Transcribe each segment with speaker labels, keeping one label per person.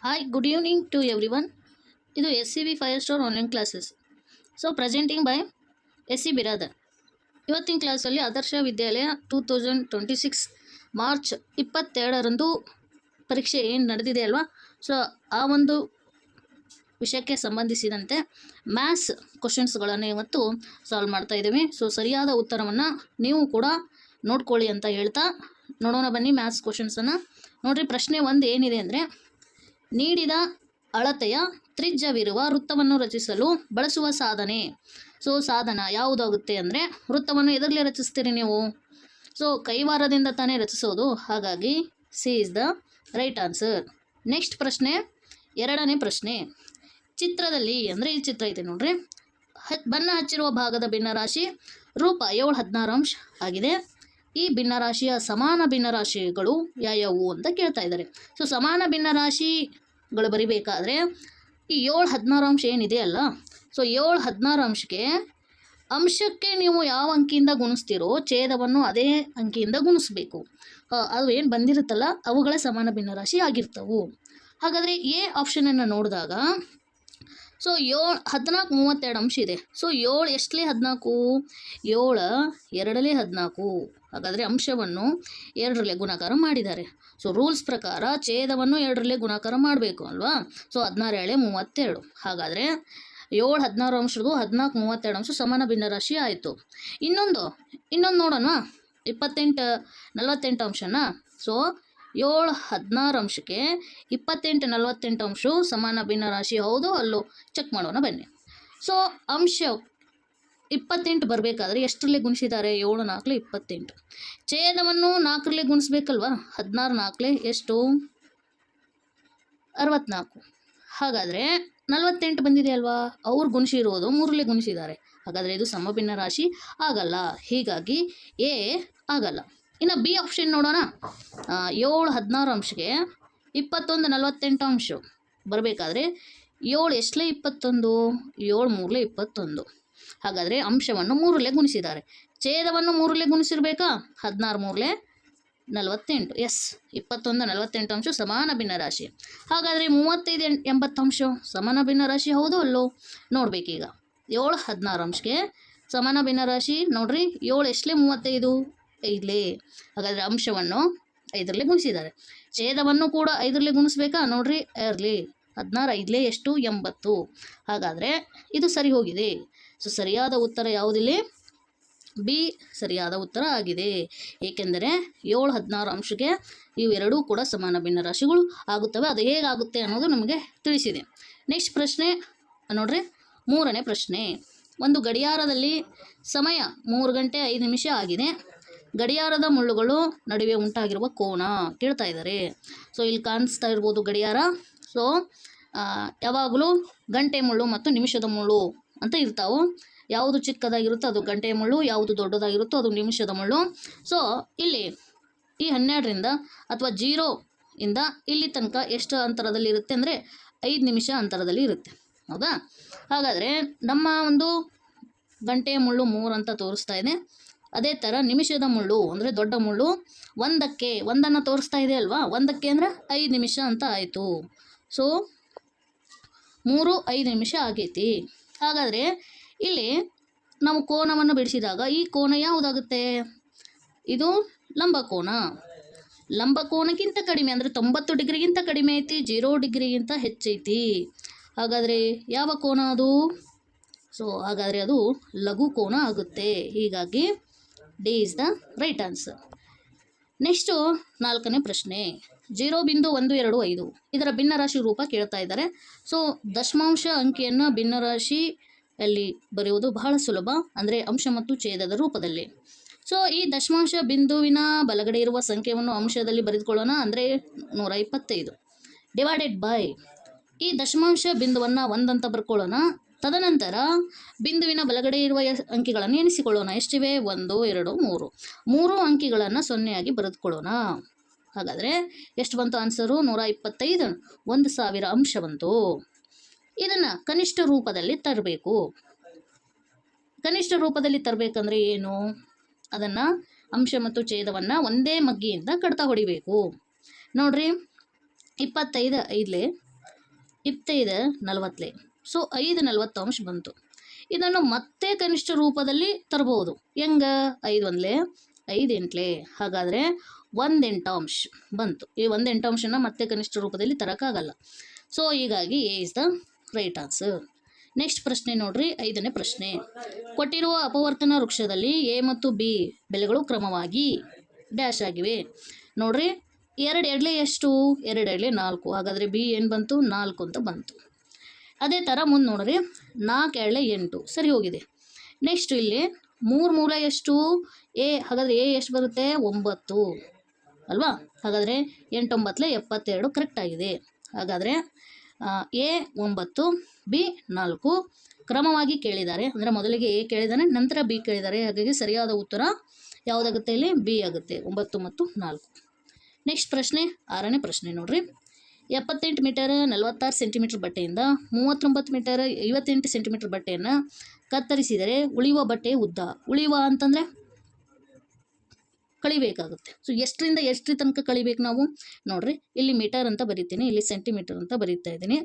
Speaker 1: Hi, good evening to everyone. ಇದು SCB 5 star online classes. Presenting by SC Biradar. ಇವತ್ತಿನ ಕ್ಲಾಸಲ್ಲಿ ಆದರ್ಶ ವಿದ್ಯಾಲಯ 2026 March 22ರಂದು ಪರೀಕ್ಷೆ ಏನು ನಡೆದಿದೆ ಅಲ್ವಾ. ಸೊ ಆ ಒಂದು ವಿಷಯಕ್ಕೆ ಸಂಬಂಧಿಸಿದಂತೆ ಮ್ಯಾಥ್ಸ್ ಕ್ವಶನ್ಸ್ಗಳನ್ನು ಇವತ್ತು ಸಾಲ್ವ್ ಮಾಡ್ತಾ ಇದ್ದೀವಿ. ಸರಿಯಾದ ಉತ್ತರವನ್ನು ನೀವು ಕೂಡ ನೋಡ್ಕೊಳ್ಳಿ ಅಂತ ಹೇಳ್ತಾ ನೋಡೋಣ ಬನ್ನಿ ಮ್ಯಾಥ್ಸ್ ಕ್ವಶನ್ಸನ್ನು. ನೋಡಿರಿ, ಪ್ರಶ್ನೆ 1 ಏನಿದೆ ಅಂದರೆ, ನೀಡಿದ ಅಳತೆಯ ತ್ರಿಜ್ಯವಿರುವ ವೃತ್ತವನ್ನು ರಚಿಸಲು ಬಳಸುವ ಸಾಧನೆ. ಸಾಧನ ಯಾವುದಾಗುತ್ತೆ ಅಂದರೆ, ವೃತ್ತವನ್ನು ಎದರಲ್ಲಿ ರಚಿಸ್ತೀರಿ ನೀವು? ಕೈವಾರದಿಂದ ತಾನೇ ರಚಿಸೋದು. ಹಾಗಾಗಿ C is the right answer. Next ಪ್ರಶ್ನೆ, 2ನೇ ಪ್ರಶ್ನೆ. ಚಿತ್ರದಲ್ಲಿ ಅಂದರೆ ಈ ಚಿತ್ರ ಇದೆ ನೋಡ್ರಿ, ಬಣ್ಣ ಹಚ್ಚಿರುವ ಭಾಗದ ಭಿನ್ನರಾಶಿ ರೂಪ 7/16 ಆಗಿದೆ. ಈ ಭಿನ್ನರಾಶಿಯ ಸಮಾನ ಭಿನ್ನರಾಶಿಗಳು ಯಾವ್ಯಾವು ಅಂತ ಕೇಳ್ತಾ ಇದ್ದಾರೆ. ಸಮಾನ ಭಿನ್ನರಾಶಿಗಳು ಬರಿಬೇಕಾದ್ರೆ ಈ 7/16 ಏನಿದೆ ಅಲ್ಲ, 7/16ಗೆ ಅಂಶಕ್ಕೆ ನೀವು ಯಾವ ಅಂಕಿಯಿಂದ ಗುಣಿಸ್ತೀರೋ ಛೇದವನ್ನು ಅದೇ ಅಂಕಿಯಿಂದ ಗುಣಿಸ್ಬೇಕು. ಅದು ಏನು ಬಂದಿರುತ್ತಲ್ಲ ಅವುಗಳ ಸಮಾನ ಭಿನ್ನರಾಶಿ ಆಗಿರ್ತವು. ಹಾಗಾದರೆ ಎ ಆಪ್ಷನನ್ನು ನೋಡಿದಾಗ 14 32 ಇದೆ. 7 ಎಷ್ಟಲೇ 14? 7 2 14. ಹಾಗಾದರೆ ಅಂಶವನ್ನು 2 ಗುಣಾಕಾರ ಮಾಡಿದ್ದಾರೆ. ರೂಲ್ಸ್ ಪ್ರಕಾರ ಛೇದವನ್ನು 2 ಗುಣಾಕಾರ ಮಾಡಬೇಕು ಅಲ್ವಾ. 16 32. ಹಾಗಾದರೆ 7 16 14 32 ಸಮಾನ ಭಿನ್ನರಾಶಿ ಆಯಿತು. ಇನ್ನೊಂದು ನೋಡೋಣ, 28 48 ಅಂಶನ. 7 16ಗೆ 28 48 ಸಮಾನ ಭಿನ್ನರಾಶಿ ಹೌದು ಅಲ್ಲೋ ಚೆಕ್ ಮಾಡೋಣ ಬನ್ನಿ. ಅಂಶ 28 ಬರಬೇಕಾದ್ರೆ ಎಷ್ಟರಲ್ಲೇ ಗುಣಿಸಿದ್ದಾರೆ? 7 4 28. ಛೇದವನ್ನು 4 ಗುಣಿಸ್ಬೇಕಲ್ವಾ. 16 4 ಎಷ್ಟು? 64. ಹಾಗಾದರೆ 48 ಬಂದಿದೆ ಅಲ್ವಾ. ಅವ್ರು ಗುಣಿಸಿರೋದು 3 ಗುಣಿಸಿದ್ದಾರೆ. ಹಾಗಾದರೆ ಇದು ಸಮಭಿನ್ನ ರಾಶಿ ಆಗಲ್ಲ. ಹೀಗಾಗಿ ಎ ಆಗಲ್ಲ. ಇನ್ನು ಬಿ ಆಪ್ಷನ್ ನೋಡೋಣ. 7 16ಗೆ 21 48 ಬರಬೇಕಾದ್ರೆ 7 ಎಷ್ಟಲೇ 21? 7 3 21. ಹಾಗಾದರೆ ಅಂಶವನ್ನು 3 ಗುಣಿಸಿದ್ದಾರೆ. ಛೇದವನ್ನು 3 ಗುಣಿಸಿರ್ಬೇಕಾ? 16 3 48. ಎಸ್, 21 48 ಸಮಾನ ಭಿನ್ನರಾಶಿ. ಹಾಗಾದರೆ 35 80 ಸಮಾನ ಭಿನ್ನರಾಶಿ ಹೌದು ಅಲ್ಲೋ ನೋಡ್ಬೇಕೀಗ. 7 16ಗೆ ಸಮಾನ ಭಿನ್ನರಾಶಿ ನೋಡ್ರಿ. 7 ಎಷ್ಟಲೇ 35? 5. ಹಾಗಾದರೆ ಅಂಶವನ್ನು 5 ಗುಣಿಸಿದ್ದಾರೆ. ಛೇದವನ್ನು ಕೂಡ 5 ಗುಣಿಸ್ಬೇಕಾ? ನೋಡ್ರಿ, 2 16 5 ಎಷ್ಟು? 80. ಹಾಗಾದರೆ ಇದು ಸರಿ ಹೋಗಿದೆ. ಸರಿಯಾದ ಉತ್ತರ ಯಾವುದಿಲ್ಲಿ? ಬಿ ಸರಿಯಾದ ಉತ್ತರ ಆಗಿದೆ. ಏಕೆಂದರೆ 7 16 ಇವೆರಡೂ ಕೂಡ ಸಮಾನ ಭಿನ್ನರಾಶಿಗಳು ಆಗುತ್ತವೆ. ಅದು ಹೇಗಾಗುತ್ತೆ ಅನ್ನೋದು ನಮಗೆ ತಿಳಿಸಿದೆ. ನೆಕ್ಸ್ಟ್ ಪ್ರಶ್ನೆ ನೋಡ್ರಿ, 3ನೇ ಪ್ರಶ್ನೆ. ಒಂದು ಗಡಿಯಾರದಲ್ಲಿ ಸಮಯ 3 ಗಂಟೆ 5 ನಿಮಿಷ ಆಗಿದೆ. ಗಡಿಯಾರದ ಮುಳ್ಳುಗಳು ನಡುವೆ ಉಂಟಾಗಿರುವ ಕೋನ ಕೇಳ್ತಾ ಇದ್ದಾರೆ. ಇಲ್ಲಿ ಕಾಣಿಸ್ತಾ ಇರ್ಬೋದು ಗಡಿಯಾರ. ಯಾವಾಗಲೂ ಗಂಟೆ ಮುಳ್ಳು ಮತ್ತು ನಿಮಿಷದ ಮುಳ್ಳು ಅಂತ ಇರ್ತಾವೆ. ಯಾವುದು ಚಿಕ್ಕದಾಗಿರುತ್ತೋ ಅದು ಗಂಟೆ ಮುಳ್ಳು, ಯಾವುದು ದೊಡ್ಡದಾಗಿರುತ್ತೋ ಅದು ನಿಮಿಷದ ಮುಳ್ಳು. ಇಲ್ಲಿ ಈ 12ರಿಂದ ಅಥವಾ 0 ಇಂದ ಇಲ್ಲಿ ತನಕ ಎಷ್ಟು ಅಂತರದಲ್ಲಿ ಇರುತ್ತೆ ಅಂದರೆ 5 ನಿಮಿಷ ಅಂತರದಲ್ಲಿ ಇರುತ್ತೆ. ಹೌದಾ? ಹಾಗಾದರೆ ನಮ್ಮ ಒಂದು ಗಂಟೆಯ ಮುಳ್ಳು 3 ಅಂತ ತೋರಿಸ್ತಾ ಇದೆ. ಅದೇ ಥರ ನಿಮಿಷದ ಮುಳ್ಳು ಅಂದರೆ ದೊಡ್ಡ ಮುಳ್ಳು 1ನ್ನು ತೋರಿಸ್ತಾ ಇದೆ ಅಲ್ವಾ. 1ಕ್ಕೆ ಅಂದರೆ 5 ನಿಮಿಷ ಅಂತ ಆಯಿತು. 3 5 ನಿಮಿಷ ಆಗೈತಿ. ಹಾಗಾದರೆ ಇಲ್ಲಿ ನಾವು ಕೋನವನ್ನು ಬಿಡಿಸಿದಾಗ ಈ ಕೋನ ಯಾವುದಾಗುತ್ತೆ? ಇದು ಲಂಬಕೋನ. ಲಂಬಕೋನಕ್ಕಿಂತ ಕಡಿಮೆ ಅಂದರೆ 90 ಡಿಗ್ರಿಗಿಂತ ಕಡಿಮೆ ಐತಿ, 0 ಡಿಗ್ರಿಗಿಂತ ಹೆಚ್ಚೈತಿ. ಹಾಗಾದರೆ ಯಾವ ಕೋನ ಅದು? ಹಾಗಾದರೆ ಅದು ಲಘು ಕೋನ ಆಗುತ್ತೆ. ಹೀಗಾಗಿ D is the right answer. Next 4ನೇ ಪ್ರಶ್ನೆ. 0.125 ಇದರ ಭಿನ್ನರಾಶಿ ರೂಪ ಕೇಳ್ತಾ ಇದ್ದಾರೆ. ದಶಮಾಂಶ ಅಂಕಿಯನ್ನು ಭಿನ್ನರಾಶಿಯಲ್ಲಿ ಬರೆಯುವುದು ಬಹಳ ಸುಲಭ, ಅಂದರೆ ಅಂಶ ಮತ್ತು ಛೇದದ ರೂಪದಲ್ಲಿ. ಈ ದಶಮಾಂಶ ಬಿಂದುವಿನ ಬಲಗಡೆ ಇರುವ ಸಂಖ್ಯೆಯನ್ನು ಅಂಶದಲ್ಲಿ ಬರೆದುಕೊಳ್ಳೋಣ. ಅಂದರೆ 125 ಡಿವೈಡೆಡ್ ಬೈ ಈ ದಶಮಾಂಶ ಬಿಂದುವನ್ನು 1 ಅಂತ ಬರ್ಕೊಳ್ಳೋಣ. ತದನಂತರ ಬಿಂದುವಿನ ಬಲಗಡೆ ಇರುವ ಅಂಕಿಗಳನ್ನು ಎಣಿಸಿಕೊಳ್ಳೋಣ. ಎಷ್ಟಿವೆ? 1 2 3. 3 ಅಂಕಿಗಳನ್ನು 0 ಆಗಿ ಬರೆದುಕೊಳ್ಳೋಣ. ಹಾಗಾದರೆ ಎಷ್ಟು ಬಂತು ಆನ್ಸರು? 125. 1000 ಅಂಶ ಬಂತು. ಇದನ್ನು ಕನಿಷ್ಠ ರೂಪದಲ್ಲಿ ತರಬೇಕು. ಕನಿಷ್ಠ ರೂಪದಲ್ಲಿ ತರಬೇಕಂದ್ರೆ ಏನು? ಅದನ್ನು ಅಂಶ ಮತ್ತು ಛೇದವನ್ನು ಒಂದೇ ಮಗ್ಗಿಯಿಂದ ಕಡ್ತಾ ಹೊಡಿಬೇಕು. ನೋಡ್ರಿ, 25 5 ಇಪ್ತೈದು 40. ಸೊ 5 40 ಬಂತು. ಇದನ್ನು ಮತ್ತೆ ಕನಿಷ್ಠ ರೂಪದಲ್ಲಿ ತರಬಹುದು. ಹೆಂಗೆ? 5 1 5 8. ಹಾಗಾದರೆ 1 8 ಬಂತು. ಈ 1 8 ಮತ್ತೆ ಕನಿಷ್ಠ ರೂಪದಲ್ಲಿ ತರೋಕ್ಕಾಗಲ್ಲ. ಸೊ ಹೀಗಾಗಿ A is the right answer. Next ಪ್ರಶ್ನೆ ನೋಡ್ರಿ, 5ನೇ ಪ್ರಶ್ನೆ. ಕೊಟ್ಟಿರುವ ಅಪವರ್ತನ ವೃಕ್ಷದಲ್ಲಿ ಎ ಮತ್ತು ಬಿ ಬೆಲೆಗಳು ಕ್ರಮವಾಗಿ ಡ್ಯಾಶ್ ಆಗಿವೆ. ನೋಡ್ರಿ, 2 ಎಡ್ಲೆ ಎಷ್ಟು? 2 ಎಡ್ಲೆ 4. ಹಾಗಾದರೆ ಬಿ ಏನು ಬಂತು? 4 ಅಂತ ಬಂತು. ಅದೇ ಥರ ಮುಂದೆ ನೋಡ್ರಿ, 4 ಎಡ್ಲೆ 8 ಸರಿ ಹೋಗಿದೆ. ನೆಕ್ಸ್ಟ್ ಇಲ್ಲಿ 3 ಮೂಲ ಎಷ್ಟು? ಎ. ಹಾಗಾದರೆ ಎ ಎಷ್ಟು ಬರುತ್ತೆ? 9 ಅಲ್ವಾ? ಹಾಗಾದರೆ 8 9 72 ಕರೆಕ್ಟ್ ಆಗಿದೆ. ಹಾಗಾದರೆ ಎ 9 ಬಿ 4 ಕ್ರಮವಾಗಿ ಕೇಳಿದ್ದಾರೆ. ಅಂದರೆ ಮೊದಲಿಗೆ ಎ ಕೇಳಿದ್ದಾನೆ, ನಂತರ ಬಿ ಕೇಳಿದ್ದಾರೆ. ಹಾಗಾಗಿ ಸರಿಯಾದ ಉತ್ತರ ಯಾವುದಾಗುತ್ತೆ? ಇಲ್ಲಿ ಬಿ ಆಗುತ್ತೆ, 9 ಮತ್ತು 4. ನೆಕ್ಸ್ಟ್ ಪ್ರಶ್ನೆ, 6ನೇ ಪ್ರಶ್ನೆ ನೋಡ್ರಿ. 78 ಮೀಟರ್ 46 ಸೆಂಟಿಮೀಟರ್ ಬಟ್ಟೆಯಿಂದ 39 ಮೀಟರ್ 58 ಸೆಂಟಿಮೀಟರ್ ಬಟ್ಟೆಯನ್ನು ಕತ್ತರಿಸಿದರೆ ಉಳಿಯುವ ಬಟ್ಟೆ ಉದ್ದ. ಉಳಿಯುವ ಅಂತಂದರೆ ಕಳಿಬೇಕಾಗುತ್ತೆ. ಸೊ ಎಷ್ಟರಿಂದ ಎಷ್ಟರ ತನಕ ಕಳಿಬೇಕು ನಾವು? ನೋಡ್ರಿ, ಇಲ್ಲಿ ಮೀಟರ್ ಅಂತ ಬರಿತೀನಿ, ಇಲ್ಲಿ ಸೆಂಟಿಮೀಟರ್ ಅಂತ ಬರೀತಾ ಇದ್ದೀನಿ.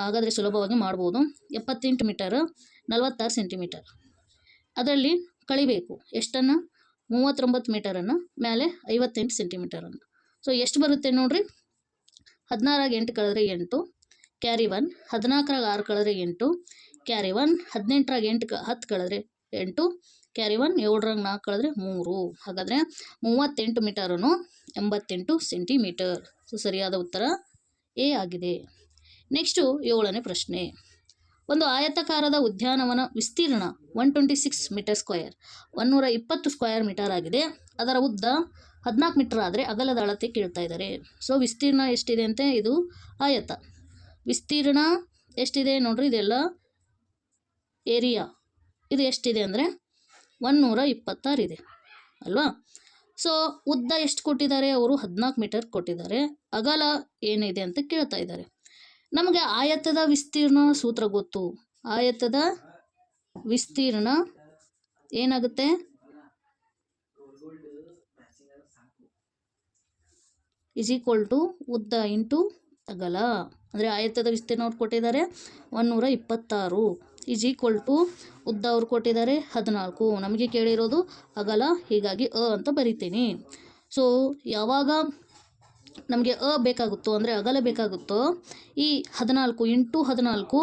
Speaker 1: ಹಾಗಾದರೆ ಸುಲಭವಾಗಿ ಮಾಡ್ಬೋದು. 78 ಮೀಟರ್ 46 ಸೆಂಟಿಮೀಟರ್, ಅದರಲ್ಲಿ ಕಳಿಬೇಕು ಎಷ್ಟನ್ನು? 39 ಮೀಟರನ್ನು, ಮೇಲೆ 58 ಸೆಂಟಿಮೀಟರನ್ನು. ಸೊ ಎಷ್ಟು ಬರುತ್ತೆ ನೋಡ್ರಿ? 16 8 ಕಳೆದ್ರೆ 8 ಕ್ಯಾರಿ 1, 14 6 ಕಳೆದ್ರೆ 8 ಕ್ಯಾರಿ 1, 18 8 10 ಕಳೆದ್ರೆ 8 ಕ್ಯಾರಿ 1, 7 4 ಕಳೆದ್ರೆ 3. ಹಾಗಾದರೆ 38 ಮೀಟರನ್ನು 88 ಸೆಂಟಿಮೀಟರ್. ಸೊ ಸರಿಯಾದ ಉತ್ತರ ಎ ಆಗಿದೆ. ನೆಕ್ಸ್ಟು 7ನೇ ಪ್ರಶ್ನೆ. ಒಂದು ಆಯತಾಕಾರದ ಉದ್ಯಾನವನ ವಿಸ್ತೀರ್ಣ 126 ಮೀಟರ್ ಸ್ಕ್ವಯರ್, 120 ಸ್ಕ್ವಯರ್ ಮೀಟರ್ ಆಗಿದೆ. ಅದರ ಉದ್ದ 14 ಮೀಟರ್ ಆದರೆ ಅಗಲದ ಅಳತೆ ಕೇಳ್ತಾ ಇದ್ದಾರೆ. ಸೊ ವಿಸ್ತೀರ್ಣ ಎಷ್ಟಿದೆ ಅಂತೆ? ಇದು ಆಯತ. ವಿಸ್ತೀರ್ಣ ಎಷ್ಟಿದೆ ನೋಡ್ರಿ, ಇದೆಲ್ಲ ಏರಿಯಾ. ಇದು ಎಷ್ಟಿದೆ ಅಂದರೆ 126 ಇದೆ ಅಲ್ವಾ? ಸೊ ಉದ್ದ ಎಷ್ಟು ಕೊಟ್ಟಿದ್ದಾರೆ ಅವರು? 14 ಮೀಟರ್ ಕೊಟ್ಟಿದ್ದಾರೆ. ಅಗಲ ಏನಿದೆ ಅಂತ ಕೇಳ್ತಾ ಇದ್ದಾರೆ. ನಮಗೆ ಆಯತದ ವಿಸ್ತೀರ್ಣ ಸೂತ್ರ ಗೊತ್ತು. ಆಯತದ ವಿಸ್ತೀರ್ಣ ಏನಾಗುತ್ತೆ? ಇಸ್ ಈಕ್ವಲ್ ಟು ಉದ್ದ ಇಂಟು ಅಗಲ. ಅಂದರೆ ಆಯತದ ವಿಸ್ತೀರ್ಣ ಅವ್ರು ಕೊಟ್ಟಿದ್ದಾರೆ 126 ಈಸ್ ಈಕ್ವಲ್ ಟು ಉದ್ದ ಅವ್ರು ಕೊಟ್ಟಿದ್ದಾರೆ 14. ನಮಗೆ ಕೇಳಿರೋದು ಅಗಲ, ಹೀಗಾಗಿ ಅಂತ ಬರಿತೀನಿ. ಸೊ ಯಾವಾಗ ನಮಗೆ ಬೇಕಾಗುತ್ತೋ ಅಂದರೆ ಅಗಲ ಬೇಕಾಗುತ್ತೋ, ಈ 14 ಇಂಟು 14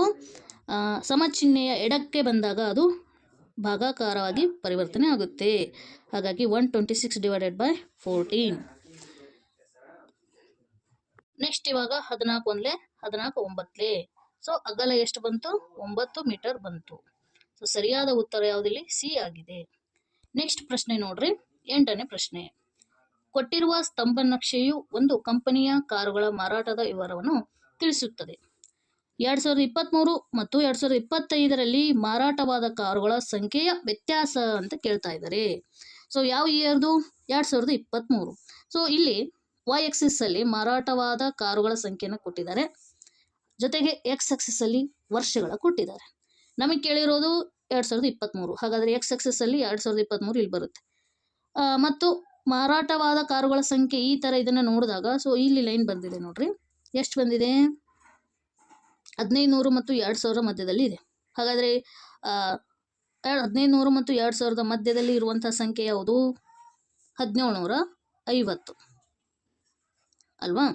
Speaker 1: ಸಮಚಿಹ್ನೆಯ ಎಡಕ್ಕೆ ಬಂದಾಗ ಅದು ಭಾಗಾಕಾರವಾಗಿ ಪರಿವರ್ತನೆ ಆಗುತ್ತೆ. ಹಾಗಾಗಿ 126 ಡಿವೈಡೆಡ್ ಬೈ 14. ನೆಕ್ಸ್ಟ್ ಇವಾಗ 14 1 14 9. ಸೊ ಅಗಲ ಎಷ್ಟು ಬಂತು? 9 ಮೀಟರ್ ಬಂತು. ಸೊ ಸರಿಯಾದ ಉತ್ತರ ಯಾವುದಿಲ್ಲಿ? ಸಿ ಆಗಿದೆ. ನೆಕ್ಸ್ಟ್ ಪ್ರಶ್ನೆ ನೋಡ್ರಿ, 8ನೇ ಪ್ರಶ್ನೆ. ಕೊಟ್ಟಿರುವ ಸ್ತಂಭ ನಕ್ಷೆಯು ಒಂದು ಕಂಪನಿಯ ಕಾರುಗಳ ಮಾರಾಟದ ವಿವರವನ್ನು ತಿಳಿಸುತ್ತದೆ. 2023 ಮತ್ತು 2025ರಲ್ಲಿ ಮಾರಾಟವಾದ ಕಾರುಗಳ ಸಂಖ್ಯೆಯ ವ್ಯತ್ಯಾಸ ಅಂತ ಕೇಳ್ತಾ ಇದ್ದಾರೆ. ಸೊ ಯಾವ ಇಯರ್ದು? 2023. ಸೊ ಇಲ್ಲಿ ವೈ ಎಕ್ಸಿಸಲ್ಲಿ ಮಾರಾಟವಾದ ಕಾರುಗಳ ಸಂಖ್ಯೆಯನ್ನು ಕೊಟ್ಟಿದ್ದಾರೆ, ಜೊತೆಗೆ ಎಕ್ಸ್ ಎಕ್ಸಿಸಲ್ಲಿ ವರ್ಷಗಳ ಕೊಟ್ಟಿದ್ದಾರೆ. ನಮಗೆ ಕೇಳಿರೋದು 2023. ಹಾಗಾದರೆ ಎಕ್ಸ್ ಎಕ್ಸಿಸಲ್ಲಿ 2023 ಇಲ್ಲಿ ಬರುತ್ತೆ. ಮತ್ತು ಮಾರಾಟವಾದ ಕಾರುಗಳ ಸಂಖ್ಯೆ ಈ ಥರ ಇದನ್ನು ನೋಡಿದಾಗ, ಸೊ ಇಲ್ಲಿ ಲೈನ್ ಬಂದಿದೆ ನೋಡ್ರಿ, ಎಷ್ಟು ಬಂದಿದೆ? 1500 ಮತ್ತು 2000 ಮಧ್ಯದಲ್ಲಿ ಇದೆ. ಹಾಗಾದರೆ 1500 ಮತ್ತು 2000 ಮಧ್ಯದಲ್ಲಿ ಇರುವಂಥ ಸಂಖ್ಯೆ ಯಾವುದು? 1750 ಅಲ್ವಾ?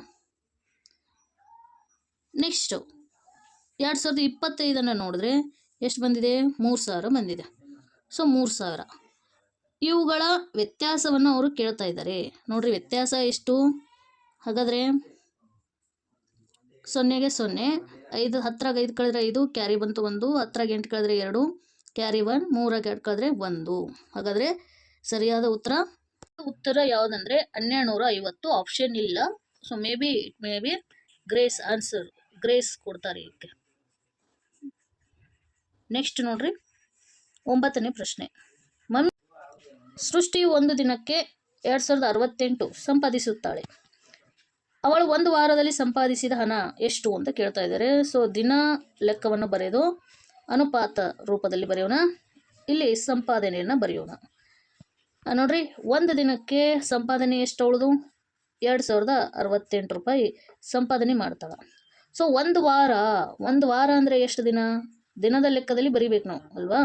Speaker 1: ನೆಕ್ಸ್ಟು 2025 ನೋಡಿದ್ರೆ ಎಷ್ಟು ಬಂದಿದೆ? 3000 ಬಂದಿದೆ. ಸೊ 3000. ಇವುಗಳ ವ್ಯತ್ಯಾಸವನ್ನು ಅವರು ಕೇಳ್ತಾ ಇದ್ದಾರೆ. ನೋಡ್ರಿ, ವ್ಯತ್ಯಾಸ ಎಷ್ಟು? ಹಾಗಾದರೆ 0ಗೆ 0, 5 10 5 ಕಳೆದ್ರೆ 5 ಕ್ಯಾರಿ ಬಂತು 1, 10 8 ಕಳೆದ್ರೆ 2 ಕ್ಯಾರಿ 1, 3 2 ಕಳೆದ್ರೆ 1. ಹಾಗಾದರೆ ಸರಿಯಾದ ಉತ್ತರ ಯಾವುದಂದರೆ 1250. ಆಪ್ಷನ್ ಇಲ್ಲ. So may be grace answer, grace ಕೊಡ್ತಾರೆ ಇದಕ್ಕೆ. ನೆಕ್ಸ್ಟ್ ನೋಡ್ರಿ, 9ನೇ ಪ್ರಶ್ನೆ. ಸೃಷ್ಟಿ ಒಂದು ದಿನಕ್ಕೆ 2068 ಸಂಪಾದಿಸುತ್ತಾಳೆ. ಅವಳು ಒಂದು ವಾರದಲ್ಲಿ ಸಂಪಾದಿಸಿದ ಹಣ ಎಷ್ಟು ಅಂತ ಕೇಳ್ತಾ ಇದ್ದಾರೆ. ಸೊ ದಿನ ಲೆಕ್ಕವನ್ನು ಬರೆದು ಅನುಪಾತ ರೂಪದಲ್ಲಿ ಬರೆಯೋಣ. ಇಲ್ಲಿ ಸಂಪಾದನೆಯನ್ನು ಬರೆಯೋಣ. ನೋಡ್ರಿ, ಒಂದು ದಿನಕ್ಕೆ ಸಂಪಾದನೆ ಎಷ್ಟು ಅವಳದು? 2068 ರೂಪಾಯಿ ಸಂಪಾದನೆ ಮಾಡ್ತಾಳೆ. ಸೊ ಒಂದು ವಾರ ಅಂದರೆ ಎಷ್ಟು ದಿನ? ದಿನದ ಲೆಕ್ಕದಲ್ಲಿ ಬರಿಬೇಕು ನಾವು ಅಲ್ವಾ?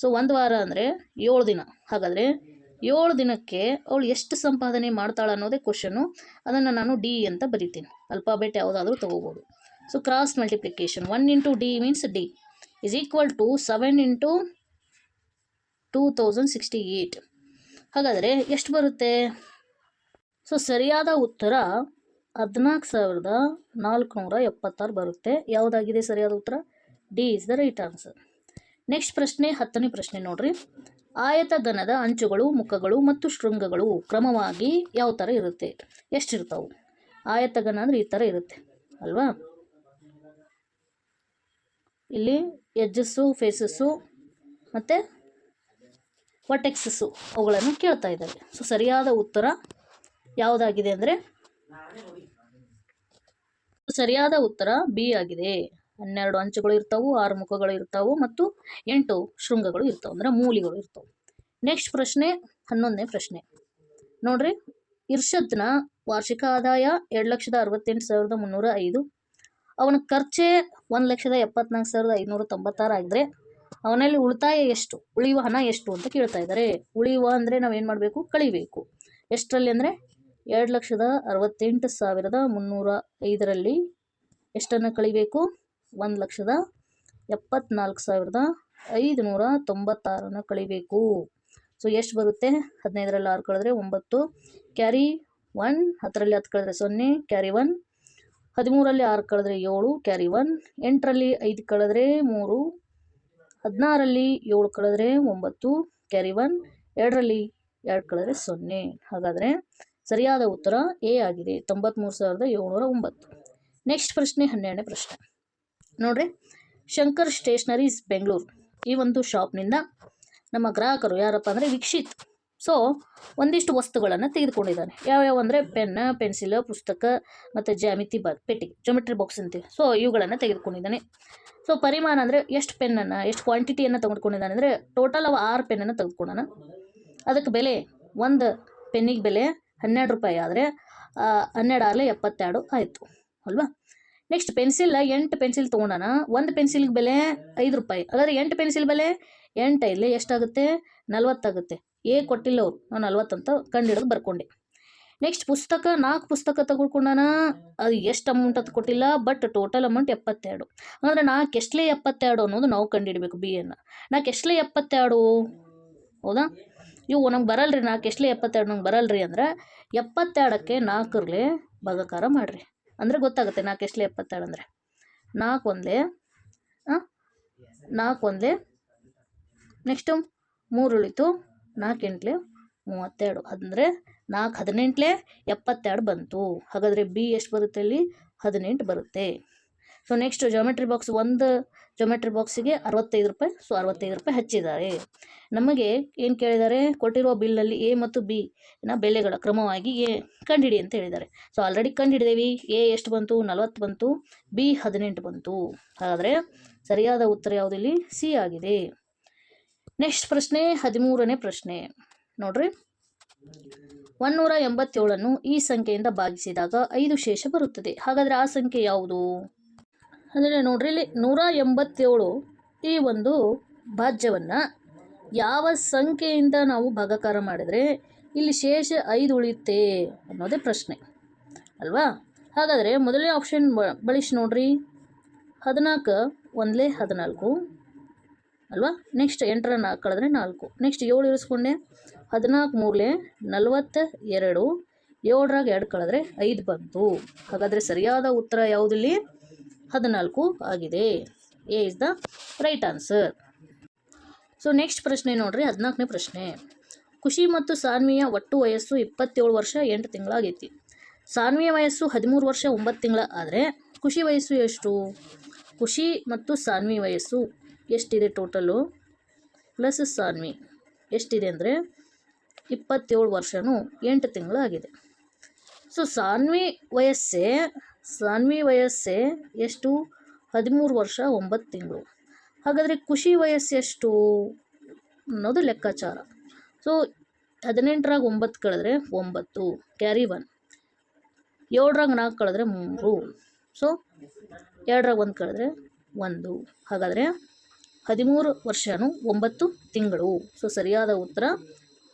Speaker 1: ಸೊ ಒಂದು ವಾರ ಅಂದರೆ 7 ದಿನ. ಹಾಗಾದರೆ 7 ದಿನಕ್ಕೆ ಅವಳು ಎಷ್ಟು ಸಂಪಾದನೆ ಮಾಡ್ತಾಳೆ ಅನ್ನೋದೇ ಕ್ವಶನು. ಅದನ್ನು ನಾನು ಡಿ ಅಂತ ಬರಿತೀನಿ. ಅಲ್ಫಾಬೆಟ್ ಯಾವುದಾದ್ರೂ ತೊಗೋಬೋದು. So cross multiplication 1 into D means D is equal to 7 into 2068. ಹಾಗಾದರೆ ಎಷ್ಟು ಬರುತ್ತೆ? ಸೊ ಸರಿಯಾದ ಉತ್ತರ 14,476 ಬರುತ್ತೆ. ಯಾವುದಾಗಿದೆ ಸರಿಯಾದ ಉತ್ತರ? D is the right answer. Next ಪ್ರಶ್ನೆ 10ನೇ ಪ್ರಶ್ನೆ ನೋಡ್ರಿ. ಆಯತಘನದ ಅಂಚುಗಳು, ಮುಖಗಳು ಮತ್ತು ಶೃಂಗಗಳು ಕ್ರಮವಾಗಿ ಯಾವ ಥರ ಇರುತ್ತೆ? ಎಷ್ಟಿರ್ತಾವೆ? ಆಯತಘನ ಅಂದರೆ ಈ ಥರ ಇರುತ್ತೆ ಅಲ್ವಾ? ಇಲ್ಲಿ ಎಡ್ಜಸ್ಸು, ಫೇಸಸ್ಸು ಮತ್ತು ವರ್ಟೆಕ್ಸಸ್ಸು ಅವುಗಳನ್ನು ಕೇಳ್ತಾ ಇದ್ದಾರೆ. ಸೊ ಸರಿಯಾದ ಉತ್ತರ ಯಾವುದಾಗಿದೆ ಅಂದರೆ ಸರಿಯಾದ ಉತ್ತರ ಬಿ ಆಗಿದೆ. 12 ಅಂಚುಗಳು ಇರ್ತಾವೆ, 6 ಮುಖಗಳು ಇರ್ತಾವೆ ಮತ್ತು 8 ಶೃಂಗಗಳು ಇರ್ತಾವೆ, ಅಂದರೆ ಮೂಲಿಗಳು ಇರ್ತಾವೆ. ನೆಕ್ಸ್ಟ್ ಪ್ರಶ್ನೆ 11ನೇ ಪ್ರಶ್ನೆ ನೋಡ್ರಿ. ಇರ್ಷದ್ನ ವಾರ್ಷಿಕ ಆದಾಯ 2,68,305. ಅವನ ಖರ್ಚೆ 1,74,596 ಆಗಿದ್ರೆ ಅವನಲ್ಲಿ ಉಳಿತಾಯ ಎಷ್ಟು? ಉಳಿಯುವ ಹಣ ಎಷ್ಟು ಅಂತ ಕೇಳ್ತಾ ಇದ್ದಾರೆ. ಉಳಿಯುವ ಅಂದರೆ ನಾವೇನು ಮಾಡಬೇಕು? ಕಳಿಬೇಕು. ಎಷ್ಟರಲ್ಲಿ ಅಂದರೆ 2,68,305ರಲ್ಲಿ ಎಷ್ಟನ್ನು ಕಳಿಬೇಕು? 1,74,596 ಕಳಿಬೇಕು. ಸೊ ಎಷ್ಟು ಬರುತ್ತೆ? 15ರಲ್ಲಿ 6 ಕಳೆದ್ರೆ 9, ಕ್ಯಾರಿ 1, 10ರಲ್ಲಿ 10 ಕಳೆದ್ರೆ 0, ಕ್ಯಾರಿ 1, 13ರಲ್ಲಿ 6 ಕಳೆದ್ರೆ 7, ಕ್ಯಾರಿ 1, 8ರಲ್ಲಿ 5 ಕಳೆದ್ರೆ 3, 16ರಲ್ಲಿ 7 ಕಳೆದ್ರೆ 9, ಕ್ಯಾರಿ 1, 2ರಲ್ಲಿ 2 ಕಳೆದ್ರೆ 0. ಹಾಗಾದರೆ ಸರಿಯಾದ ಉತ್ತರ ಎ ಆಗಿದೆ, 93,709. ನೆಕ್ಸ್ಟ್ ಪ್ರಶ್ನೆ 12ನೇ ಪ್ರಶ್ನೆ ನೋಡ್ರಿ. ಶಂಕರ್ ಸ್ಟೇಷನರೀಸ್ ಬೆಂಗಳೂರು ಈ ಒಂದು ಶಾಪ್ನಿಂದ ನಮ್ಮ ಗ್ರಾಹಕರು ಯಾರಪ್ಪ ಅಂದರೆ ವೀಕ್ಷಿತ್. ಸೊ ಒಂದಿಷ್ಟು ವಸ್ತುಗಳನ್ನು ತೆಗೆದುಕೊಂಡಿದ್ದಾನೆ. ಯಾವ್ಯಾವ ಅಂದರೆ ಪೆನ್, ಪೆನ್ಸಿಲ್, ಪುಸ್ತಕ ಮತ್ತು ಜ್ಯಾಮಿತಿ ಪೆಟ್ಟಿಗೆ, ಜೊಮೆಟ್ರಿ ಬಾಕ್ಸ್ ಅಂತೀವಿ. ಸೊ ಇವುಗಳನ್ನು ತೆಗೆದುಕೊಂಡಿದ್ದಾನೆ. ಸೊ ಪರಿಮಾಣ ಅಂದರೆ ಎಷ್ಟು ಪೆನ್ನನ್ನು, ಎಷ್ಟು ಕ್ವಾಂಟಿಟಿಯನ್ನು ತೆಗೆದುಕೊಂಡಿದ್ದಾನೆ ಅಂದರೆ ಟೋಟಲ್ ಅವ 6 ಪೆನ್ನನ್ನು ತೆಗೆದುಕೊಂಡಾನ. ಅದಕ್ಕೆ ಬೆಲೆ, ಒಂದು ಪೆನ್ನಿಗೆ ಬೆಲೆ 12 ರೂಪಾಯಿ ಆದರೆ 12 72 ಆಯಿತು ಅಲ್ವಾ? ನೆಕ್ಸ್ಟ್ ಪೆನ್ಸಿಲ್ 8 ಪೆನ್ಸಿಲ್ ತೊಗೊಂಡಾನ. ಒಂದು ಪೆನ್ಸಿಲ್ಗೆ ಬೆಲೆ 5 ರೂಪಾಯಿ. ಹಾಗಾದರೆ 8 ಪೆನ್ಸಿಲ್ ಬೆಲೆ 8 ಇಲ್ಲಿ ಎಷ್ಟಾಗುತ್ತೆ? 40 ಆಗುತ್ತೆ. ಎ ಕೊಟ್ಟಿಲ್ಲ ಅವರು, ನಾನು 40 ಅಂತ ಕಂಡಿಡಿದು ಬರ್ಕೊಂಡೆ. ನೆಕ್ಸ್ಟ್ ಪುಸ್ತಕ 4 ಪುಸ್ತಕ ತಗೊಳ್ಕೊಂಡಾನ. ಅದು ಎಷ್ಟು ಅಮೌಂಟ್ ಅಂತ ಕೊಟ್ಟಿಲ್ಲ, ಬಟ್ ಟೋಟಲ್ ಅಮೌಂಟ್ 72. ಅಂದರೆ 4 ಎಷ್ಟಲೇ 72 ಅನ್ನೋದು ನಾವು ಕಂಡುಹಿಡಬೇಕು. ಬಿ ಅನ್ನು 4 ಎಷ್ಟಲೇ 72 ಹೌದಾ? ಇವು ನಮ್ಗೆ ಬರಲ್ರಿ. 4 ಎಷ್ಟಲೇ 72 ನಂಗೆ ಬರಲ್ರಿ ಅಂದ್ರೆ 72ಕ್ಕೆ 4ರಲ್ಲಿ ಭಾಗಾಕಾರ ಮಾಡಿರಿ ಅಂದರೆ ಗೊತ್ತಾಗುತ್ತೆ. 4 ಎಷ್ಟಲೇ 72 ಅಂದರೆ 4 ಒಂದೇ 4 ಒಂದೇ, ನೆಕ್ಸ್ಟು 3 ಉಳಿತು, 4 8 32 ಅಂದರೆ 4 18 72 ಬಂತು. ಹಾಗಾದರೆ ಬಿ ಎಷ್ಟು ಬರುತ್ತೆ? ಅಲ್ಲಿ 18 ಬರುತ್ತೆ. ಸೊ ನೆಕ್ಸ್ಟ್ ಜಾಮೆಟ್ರಿ ಬಾಕ್ಸ್, ಒಂದು ಜಾಮೆಟ್ರಿ ಬಾಕ್ಸಿಗೆ 65 ರೂಪಾಯಿ. ಸೊ 65 ರೂಪಾಯಿ ಹಚ್ಚಿದ್ದಾರೆ. ನಮಗೆ ಏನು ಕೇಳಿದ್ದಾರೆ? ಕೊಟ್ಟಿರುವ ಬಿಲ್ನಲ್ಲಿ ಎ ಮತ್ತು ಬಿ ಬೆಲೆಗಳ ಕ್ರಮವಾಗಿ ಎ ಕಂಡುಹಿಡಿ ಅಂತ ಹೇಳಿದ್ದಾರೆ. So already ಕಂಡುಹಿಡಿದೇವಿ. ಎ ಎಷ್ಟು ಬಂತು? 40 ಬಂತು. ಬಿ 18 ಬಂತು. ಹಾಗಾದರೆ ಸರಿಯಾದ ಉತ್ತರ ಯಾವುದಿಲ್ಲಿ? ಸಿ ಆಗಿದೆ. ನೆಕ್ಸ್ಟ್ ಪ್ರಶ್ನೆ 13ನೇ ಪ್ರಶ್ನೆ ನೋಡ್ರಿ. 187ಅನ್ನು ಈ ಸಂಖ್ಯೆಯಿಂದ ಭಾಗಿಸಿದಾಗ 5 ಶೇಷ ಬರುತ್ತದೆ. ಹಾಗಾದರೆ ಆ ಸಂಖ್ಯೆ ಯಾವುದು? ಅಂದರೆ ನೋಡ್ರಿ, ಇಲ್ಲಿ 187 ಈ ಒಂದು ಭಾಜ್ಯವನ್ನು ಯಾವ ಸಂಖ್ಯೆಯಿಂದ ನಾವು ಭಾಗಾಕಾರ ಮಾಡಿದರೆ ಇಲ್ಲಿ ಶೇಷ 5 ಉಳಿಯುತ್ತೆ ಅನ್ನೋದೇ ಪ್ರಶ್ನೆ ಅಲ್ವಾ? ಹಾಗಾದರೆ ಮೊದಲನೇ ಆಪ್ಷನ್ ಬಳಸಿ ನೋಡ್ರಿ. 14 1 14 ಅಲ್ವಾ? ನೆಕ್ಸ್ಟ್ 8ರ 4 ಕಳೆದ್ರೆ 4, ನೆಕ್ಸ್ಟ್ 7 ಇರಿಸ್ಕೊಂಡೆ. 14 3 42, 7ರಾಗ 2 ಕಳೆದ್ರೆ 5 ಬಂತು. ಹಾಗಾದರೆ ಸರಿಯಾದ ಉತ್ತರ ಯಾವುದಿಲ್ಲಿ? 14 ಆಗಿದೆ. A is the right answer. So next ಪ್ರಶ್ನೆ ನೋಡ್ರಿ, 14ನೇ ಪ್ರಶ್ನೆ. ಖುಷಿ ಮತ್ತು ಸಾನ್ವಿಯ ಒಟ್ಟು ವಯಸ್ಸು 27 ವರ್ಷ 8 ತಿಂಗಳಾಗೈತಿ. ಸಾನ್ವಿಯ ವಯಸ್ಸು 13 ವರ್ಷ 9 ತಿಂಗಳ ಆದರೆ ಖುಷಿ ವಯಸ್ಸು ಎಷ್ಟು? ಖುಷಿ ಮತ್ತು ಸಾನ್ವಿ ವಯಸ್ಸು ಎಷ್ಟಿದೆ ಟೋಟಲು ಪ್ಲಸ್ ಸಾನ್ವಿ ಎಷ್ಟಿದೆ ಅಂದರೆ 27 ವರ್ಷನೂ 8 ತಿಂಗಳು ಆಗಿದೆ. ಸೊ ಸಾನ್ವಿ ವಯಸ್ಸೇ ಎಷ್ಟು? 13 ವರ್ಷ 9 ತಿಂಗಳು. ಹಾಗಾದರೆ ಖುಷಿ ವಯಸ್ಸು ಎಷ್ಟು ಅನ್ನೋದು ಲೆಕ್ಕಾಚಾರ. ಸೊ 18ರಾಗ 9 ಕಳೆದ್ರೆ 9, ಕ್ಯಾರಿ 1, 7ರಾಗ 4 ಕಳೆದ್ರೆ 3, ಸೊ 2ರಾಗ 1 ಕಳೆದ್ರೆ 1. ಹಾಗಾದರೆ 13 ವರ್ಷನು 9 ತಿಂಗಳು. ಸೊ ಸರಿಯಾದ ಉತ್ತರ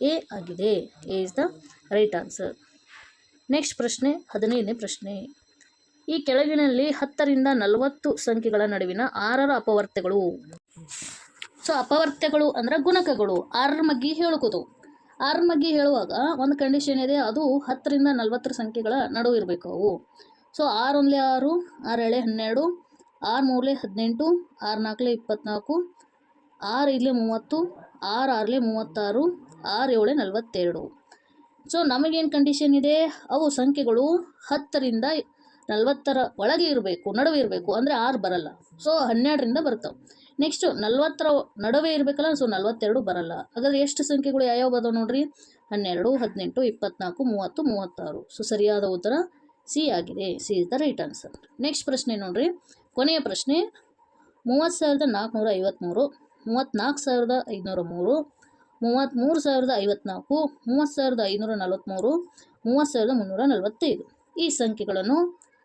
Speaker 1: ಎ ಆಗಿದೆ. A is the right answer. Next ಪ್ರಶ್ನೆ, 15ನೇ ಪ್ರಶ್ನೆ. ಈ ಕೆಳಗಿನಲ್ಲಿ 10ರಿಂದ 40 ಸಂಖ್ಯೆಗಳ ನಡುವಿನ 6ರ ಅಪವರ್ತ್ಯಗಳು. ಸೊ ಅಪವರ್ತ್ಯಗಳು ಅಂದ್ರೆ ಗುಣಕಗಳು. 6ರ ಮಗ್ಗಿ ಹೇಳುವುದು. 6ರ ಮಗ್ಗಿ ಹೇಳುವಾಗ ಒಂದು ಕಂಡೀಷನ್ ಇದೆ, ಅದು 10ರಿಂದ 40 ಸಂಖ್ಯೆಗಳ ನಡುವೆ ಇರಬೇಕು ಅವು. ಸೊ 6 1 6, 6 2 12, 6 3 18, 6 4 24, 6 5 30, 6 6 36, 6 7 42. ಸೊ ನಮಗೇನು ಕಂಡೀಷನ್ ಇದೆ, ಅವು ಸಂಖ್ಯೆಗಳು 10ರಿಂದ 40ರ ಒಳಗೆ ಇರಬೇಕು, ನಡುವೆ ಇರಬೇಕು. ಅಂದರೆ 6 ಬರಲ್ಲ. ಸೊ 12ರಿಂದ ಬರ್ತವೆ. ನೆಕ್ಸ್ಟು 40ರ ನಡುವೆ ಇರಬೇಕಲ್ಲ, ಸೊ 42 ಬರಲ್ಲ. ಹಾಗಾದರೆ ಎಷ್ಟು ಸಂಖ್ಯೆಗಳು ಯಾವ್ಯಾವ ಬದಾವೆ ನೋಡ್ರಿ, 12, 18, 24, 30, 36. ಸೊ ಸರಿಯಾದ ಉತ್ತರ ಸಿ ಆಗಿದೆ. C is the right answer. Next ಪ್ರಶ್ನೆ ನೋಡ್ರಿ, ಕೊನೆಯ ಪ್ರಶ್ನೆ. 30,453, 34,503, 33,054, 30,543, 30,345 ಈ ಸಂಖ್ಯೆಗಳನ್ನು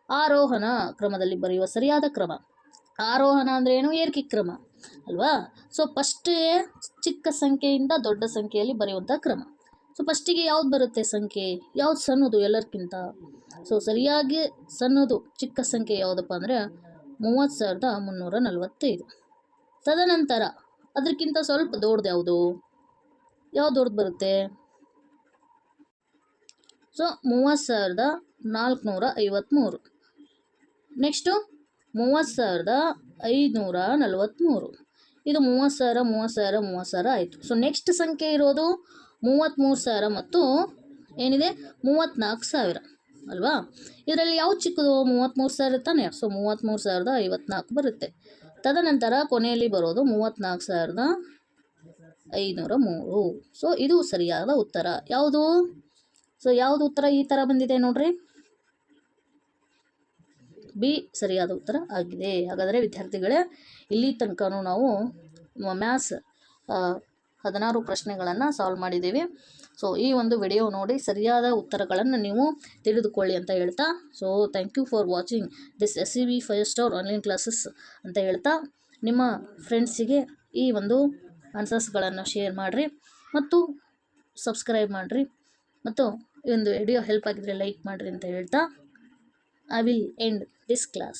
Speaker 1: ಆರೋಹಣ ಕ್ರಮದಲ್ಲಿ ಬರೆಯುವ ಸರಿಯಾದ ಕ್ರಮ. ಆರೋಹಣ ಅಂದರೆ ಏನು, ಏರಿಕೆ ಕ್ರಮ ಅಲ್ವಾ. ಸೊ ಫಸ್ಟೇ ಚಿಕ್ಕ ಸಂಖ್ಯೆಯಿಂದ ದೊಡ್ಡ ಸಂಖ್ಯೆಯಲ್ಲಿ ಬರೆಯುವಂಥ ಕ್ರಮ. ಸೊ ಫಸ್ಟಿಗೆ ಯಾವ್ದು ಬರುತ್ತೆ ಸಂಖ್ಯೆ, ಯಾವ್ದು ಸಣ್ಣದು ಎಲ್ಲರಿಗಿಂತ. ಸೊ ಸರಿಯಾಗಿ ಸಣ್ಣದು ಚಿಕ್ಕ ಸಂಖ್ಯೆ ಯಾವುದಪ್ಪ ಅಂದರೆ 30,345. ತದನಂತರ ಅದಕ್ಕಿಂತ ಸ್ವಲ್ಪ ದೊಡ್ಡದು ಯಾವುದು ದೊಡ್ಡದು ಬರುತ್ತೆ. ಸೊ 30,453. ನೆಕ್ಸ್ಟು 30,543. ಇದು 30,000 30,000 30,000 ಆಯಿತು. ಸೊ ನೆಕ್ಸ್ಟ್ ಸಂಖ್ಯೆ ಇರೋದು 33,000 ಮತ್ತು ಏನಿದೆ 34,000 ಅಲ್ವಾ. ಇದರಲ್ಲಿ ಯಾವ ಚಿಕ್ಕದು, 33,000 ತಾನೆ. ಸೊ 33,054 ಬರುತ್ತೆ. ತದನಂತರ ಕೊನೆಯಲ್ಲಿ ಬರೋದು 34,503. ಸೊ ಇದು ಸರಿಯಾದ ಉತ್ತರ ಯಾವುದು. ಸೊ ಯಾವುದು ಉತ್ತರ ಈ ಥರ ಬಂದಿದೆ ನೋಡ್ರಿ, ಬಿ ಸರಿಯಾದ ಉತ್ತರ ಆಗಿದೆ. ಹಾಗಾದರೆ ವಿದ್ಯಾರ್ಥಿಗಳೇ, ಇಲ್ಲಿ ತನಕನೂ ನಾವು ಮ್ಯಾಥ್ಸ್ 16 ಪ್ರಶ್ನೆಗಳನ್ನು ಸಾಲ್ವ್ ಮಾಡಿದ್ದೀವಿ. ಸೊ ಈ ಒಂದು ವಿಡಿಯೋ ನೋಡಿ ಸರಿಯಾದ ಉತ್ತರಗಳನ್ನು ನೀವು ತಿಳಿದುಕೊಳ್ಳಿ ಅಂತ ಹೇಳ್ತಾ, so thank you for watching this SCB 5 star online classes ಅಂತ ಹೇಳ್ತಾ, ನಿಮ್ಮ ಫ್ರೆಂಡ್ಸಿಗೆ ಈ ಒಂದು ಆನ್ಸರ್ಸ್ಗಳನ್ನು ಶೇರ್ ಮಾಡಿರಿ ಮತ್ತು ಸಬ್ಸ್ಕ್ರೈಬ್ ಮಾಡಿರಿ ಮತ್ತು ಈ ಒಂದು ವಿಡಿಯೋ ಹೆಲ್ಪ್ ಆಗಿದ್ರೆ ಲೈಕ್ ಮಾಡಿರಿ ಅಂತ ಹೇಳ್ತಾ, I will end this class.